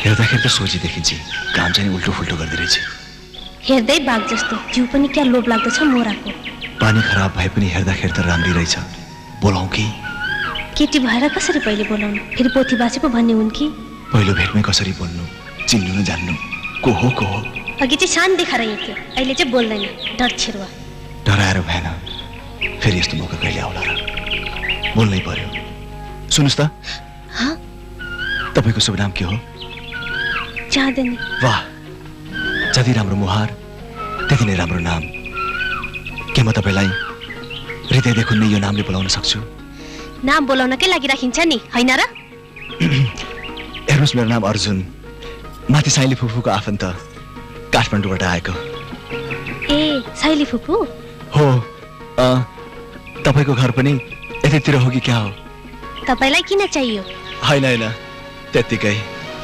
हेर्दाखेरि त सोझी देखिन्छ, काम चाहिँ उल्टो फुल्टो गर्दै रहेछ। हेर्दै बाघ जस्तो, जिउ पनि क्या लोभ लाग्दछ मोराको। पानी खराब भए पनि हेर्दाखेरि त राम्रै रहेछ। बोलाऊ कि? केटी भएर कसरी पहिले बोलाउनु? फेरि पोथी बाँचे पो भन्ने हुन् कि? पहिलो भेटमै कसरी बोल्नु, चिन्नु न जान्नु, को हो को हो। अघि चाहिँ शान देखाएर हिँड्थ्यो, अहिले चाहिँ बोल्दैन, डर छिरुवा। डराएर भएन, फेरि यस्तो मौका कहिले आउला र? बोल्नै पर्यो। सुन्नुहोस् त, तपाईँको शुभ नाम के हो? चाँदनी। वाह, जति राम्रो मुहार त्यति नै राम्रो नाम। के म तपाईँलाई हृदयदेखि नै यो नामले बोलाउन सक्छु? नाम बोलाउनकै लागि राखिन्छ नि, होइन र? हेर्नुहोस्, मेरो नाम अर्जुन, माथि साइली फुपूको आफन्त, काठमाडौँबाट आएको। ए, साइली फुपू हो। तपाईँको घर पनि यतैतिर हो कि क्या हो? तपाईँलाई किन चाहियो? होइन होइन, त्यत्तिकै।